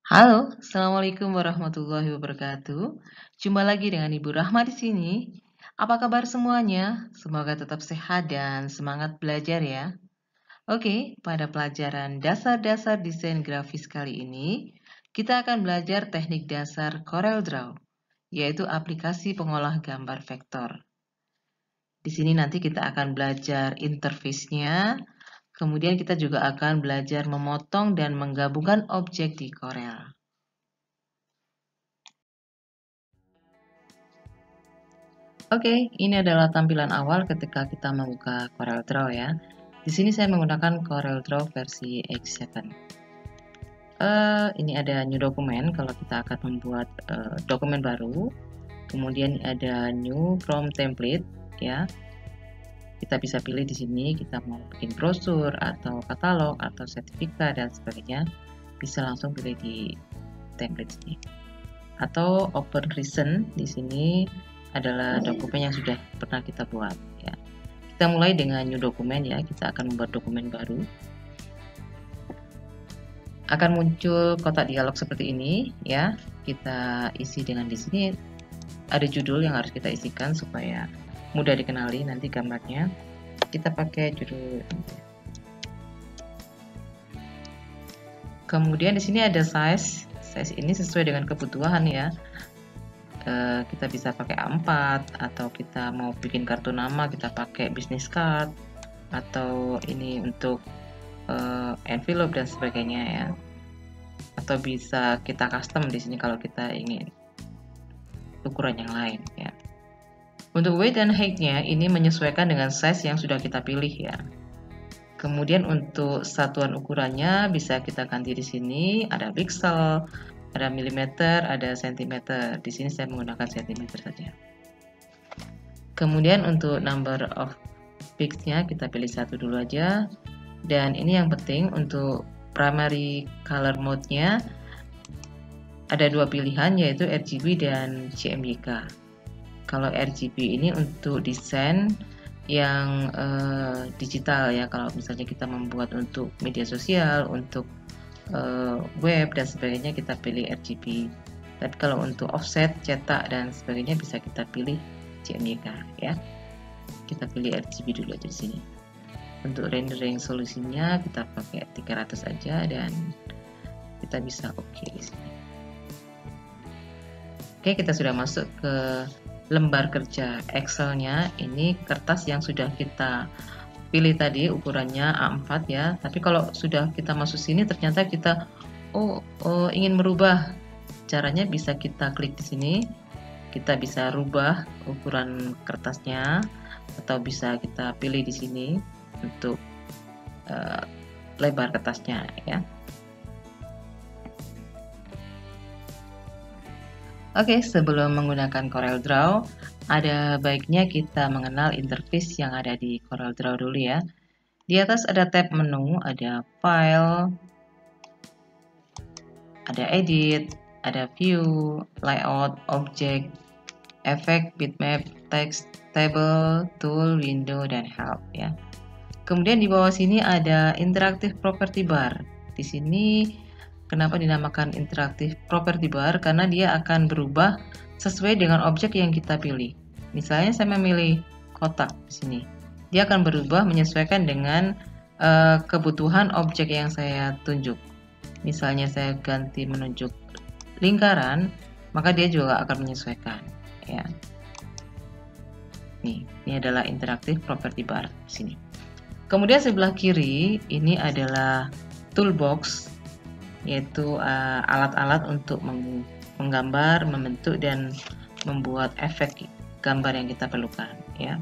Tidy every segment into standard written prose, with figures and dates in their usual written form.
Halo, Assalamualaikum warahmatullahi wabarakatuh. Jumpa lagi dengan Ibu Rahma di sini. Apa kabar semuanya? Semoga tetap sehat dan semangat belajar ya. Oke, pada pelajaran dasar-dasar desain grafis kali ini, kita akan belajar teknik dasar CorelDRAW, yaitu aplikasi pengolah gambar vektor. Di sini nanti kita akan belajar interface-nya, kemudian kita juga akan belajar memotong dan menggabungkan objek di Corel. Oke, ini adalah tampilan awal ketika kita membuka CorelDRAW ya. Di sini saya menggunakan CorelDRAW versi X7. Ini ada new document kalau kita akan membuat dokumen baru. Kemudian ada new from template ya. Kita bisa pilih di sini kita mau bikin brosur atau katalog atau sertifikat dan sebagainya. Bisa langsung pilih di template sini. Atau open recent di sini adalah dokumen yang sudah pernah kita buat ya. Kita mulai dengan new dokumen ya, kita akan membuat dokumen baru. Akan muncul kotak dialog seperti ini ya. Kita isi dengan di sini ada judul yang harus kita isikan supaya mudah dikenali nanti gambarnya. Kita pakai judul. Kemudian di sini ada size. Size ini sesuai dengan kebutuhan ya. Kita bisa pakai A4 atau kita mau bikin kartu nama kita pakai business card atau ini untuk envelope dan sebagainya ya, atau bisa kita custom di sini kalau kita ingin ukuran yang lain ya. Untuk weight dan height-nya ini menyesuaikan dengan size yang sudah kita pilih ya. Kemudian untuk satuan ukurannya bisa kita ganti di sini, ada pixel, ada milimeter, ada sentimeter. Di sini saya menggunakan sentimeter saja. Kemudian untuk number of pixelnya kita pilih satu dulu aja. Dan ini yang penting untuk primary color mode-nya ada dua pilihan yaitu RGB dan CMYK. Kalau RGB ini untuk desain yang digital ya. Kalau misalnya kita membuat untuk media sosial, untuk web dan sebagainya kita pilih RGB. Tapi kalau untuk offset, cetak dan sebagainya bisa kita pilih CMYK ya. Kita pilih RGB dulu aja di sini. Untuk rendering solusinya kita pakai 300 aja dan kita bisa oke di sini. Oke, kita sudah masuk ke lembar kerja Excel-nya. Ini kertas yang sudah kita pilih tadi ukurannya A4 ya. Tapi kalau sudah kita masuk sini ternyata kita ingin merubah. Caranya bisa kita klik di sini. Kita bisa rubah ukuran kertasnya atau bisa kita pilih di sini untuk lebar kertasnya ya. Oke, sebelum menggunakan CorelDRAW, ada baiknya kita mengenal interface yang ada di CorelDRAW dulu ya. Di atas ada tab menu, ada File, ada Edit, ada View, Layout, Object, Effect, Bitmap, Text, Table, Tool, Window, dan Help ya. Kemudian di bawah sini ada Interactive Property Bar. Di sini kenapa dinamakan Interactive Property Bar? Karena dia akan berubah sesuai dengan objek yang kita pilih. Misalnya saya memilih kotak di sini. Dia akan berubah menyesuaikan dengan kebutuhan objek yang saya tunjuk. Misalnya saya ganti menunjuk lingkaran, maka dia juga akan menyesuaikan ya. Ini adalah Interactive Property Bar di sini. Kemudian sebelah kiri ini adalah toolbox, yaitu alat-alat untuk menggambar, membentuk dan membuat efek gambar yang kita perlukan ya.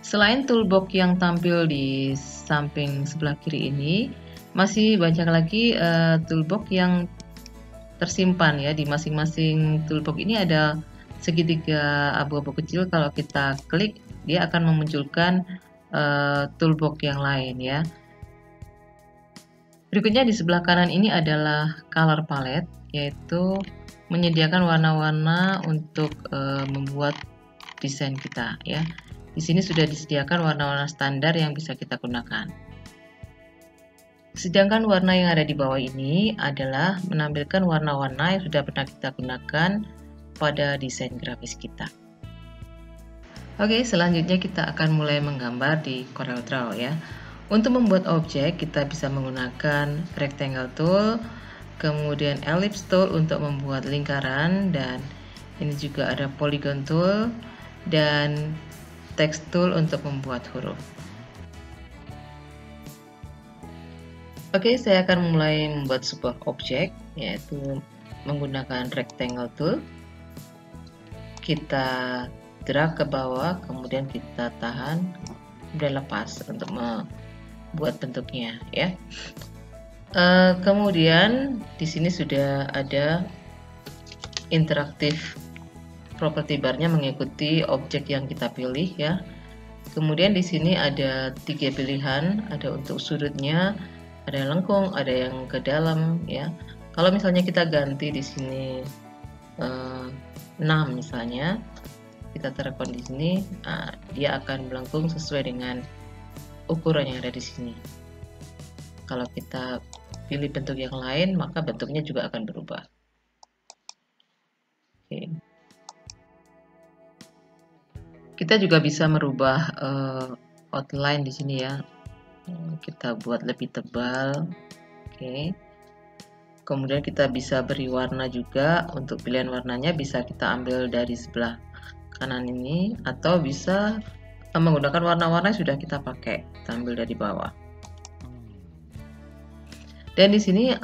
Selain toolbox yang tampil di samping sebelah kiri ini, masih banyak lagi toolbox yang tersimpan ya. Di masing-masing toolbox ini ada segitiga abu-abu kecil. Kalau kita klik dia akan memunculkan toolbox yang lain ya. Berikutnya di sebelah kanan ini adalah color palette, yaitu menyediakan warna-warna untuk membuat desain kita ya. Di sini sudah disediakan warna-warna standar yang bisa kita gunakan. Sedangkan warna yang ada di bawah ini adalah menampilkan warna-warna yang sudah pernah kita gunakan pada desain grafis kita. Oke, selanjutnya kita akan mulai menggambar di CorelDRAW ya. Untuk membuat objek, kita bisa menggunakan rectangle tool, kemudian ellipse tool untuk membuat lingkaran, dan ini juga ada polygon tool dan text tool untuk membuat huruf. Oke, saya akan mulai membuat sebuah objek, yaitu menggunakan rectangle tool. Kita drag ke bawah, kemudian kita tahan, kemudian lepas untuk membuat bentuknya, ya. Kemudian di sini sudah ada interaktif property bar-nya mengikuti objek yang kita pilih, ya. Kemudian di sini ada 3 pilihan, ada untuk sudutnya, ada yang lengkung, ada yang ke dalam, ya. Kalau misalnya kita ganti di sini 6 misalnya, kita terapkan di sini, dia akan melengkung sesuai dengan ukuran yang ada di sini. Kalau kita pilih bentuk yang lain, maka bentuknya juga akan berubah. Oke. Kita juga bisa merubah outline di sini ya. Kita buat lebih tebal. Oke. Kemudian kita bisa beri warna juga. Untuk pilihan warnanya bisa kita ambil dari sebelah kanan ini, atau bisa menggunakan warna-warna yang sudah kita pakai, kita ambil dari bawah. Dan di sini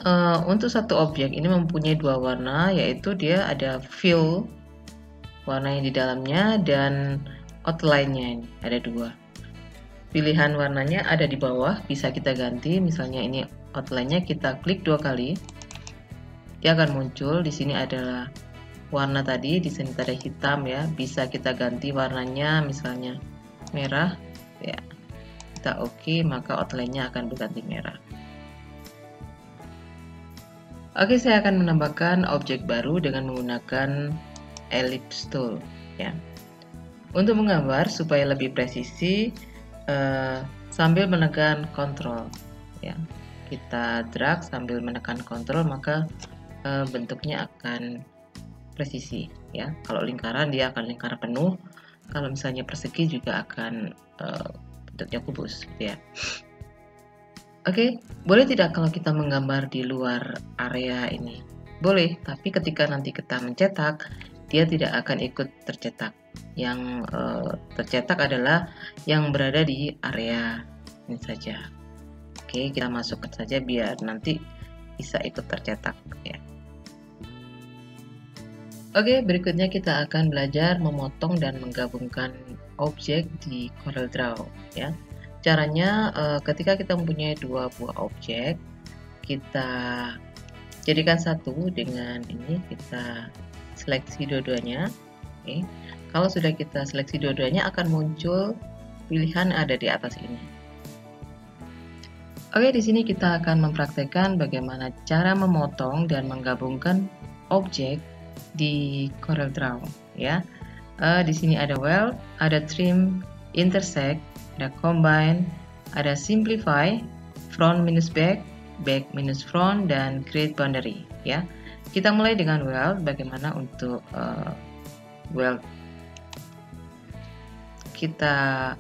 untuk satu objek ini mempunyai 2 warna, yaitu dia ada fill warna yang di dalamnya dan outline-nya ini ada 2. Pilihan warnanya ada di bawah, bisa kita ganti. Misalnya ini outline-nya, kita klik 2 kali, dia akan muncul. Di sini adalah warna tadi, di sini ada hitam ya, bisa kita ganti warnanya, misalnya merah ya. Kita oke, maka outline-nya akan berganti merah. Oke, saya akan menambahkan objek baru dengan menggunakan ellipse tool ya. Untuk menggambar supaya lebih presisi, sambil menekan Ctrl ya. Kita drag sambil menekan Ctrl, maka bentuknya akan presisi ya. Kalau lingkaran dia akan lingkaran penuh, kalau misalnya persegi juga akan bentuknya kubus gitu ya. Oke, boleh tidak kalau kita menggambar di luar area ini? Boleh, tapi ketika nanti kita mencetak, dia tidak akan ikut tercetak. Yang tercetak adalah yang berada di area ini saja. Oke, kita masukkan saja biar nanti bisa ikut tercetak ya. Oke, berikutnya kita akan belajar memotong dan menggabungkan objek di CorelDRAW ya. Caranya ketika kita mempunyai 2 buah objek, kita jadikan satu dengan ini, kita seleksi dua-duanya. Oke. Kalau sudah kita seleksi dua-duanya, akan muncul pilihan ada di atas ini. Oke, di sini kita akan mempraktekkan bagaimana cara memotong dan menggabungkan objek di CorelDRAW ya. Di sini ada weld, ada trim, intersect, ada combine, ada simplify, front minus back, back minus front, dan create boundary ya. Kita mulai dengan weld. Bagaimana untuk weld? Kita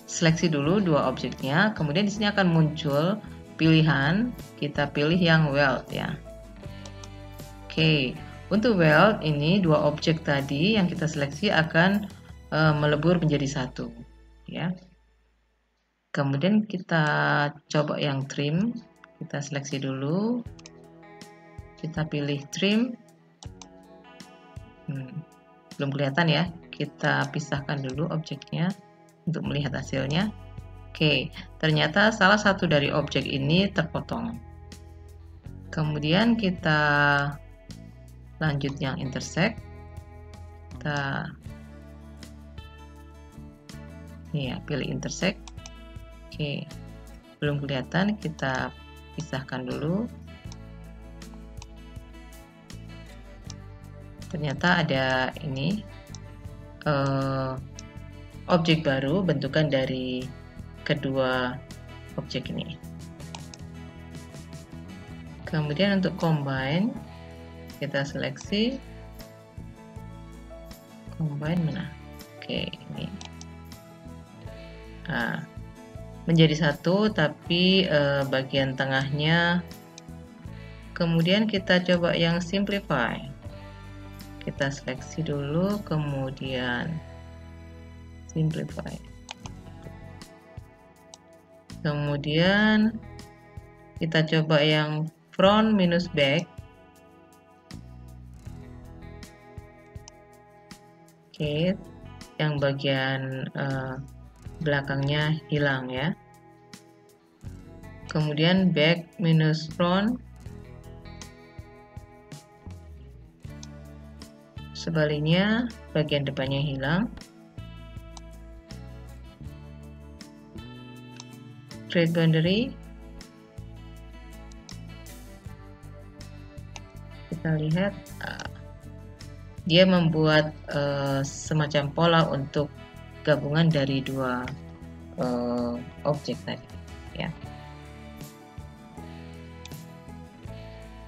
seleksi dulu 2 objeknya, kemudian di sini akan muncul pilihan, kita pilih yang weld ya. Oke, untuk weld ini 2 objek tadi yang kita seleksi akan melebur menjadi satu ya. Kemudian kita coba yang trim, kita seleksi dulu, kita pilih trim, belum kelihatan ya, kita pisahkan dulu objeknya untuk melihat hasilnya. Oke, ternyata salah satu dari objek ini terpotong. Kemudian kita lanjut yang intersect, kita ya pilih intersect. Oke, belum kelihatan, kita pisahkan dulu. Ternyata ada ini objek baru bentukan dari kedua objek ini. Kemudian untuk combine, kita seleksi combine mana? Oke, ini. Nah, menjadi satu, tapi bagian tengahnya. Kemudian kita coba yang simplify. Kita seleksi dulu, kemudian simplify. Kemudian kita coba yang front minus back. Oke, yang bagian belakangnya hilang ya. Kemudian back minus front. Sebaliknya, bagian depannya hilang. Create boundary. Kita lihat dia membuat semacam pola untuk gabungan dari dua objek tadi ya.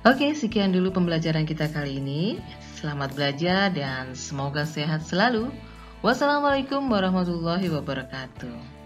Oke, sekian dulu pembelajaran kita kali ini. Selamat belajar dan semoga sehat selalu. Wassalamualaikum warahmatullahi wabarakatuh.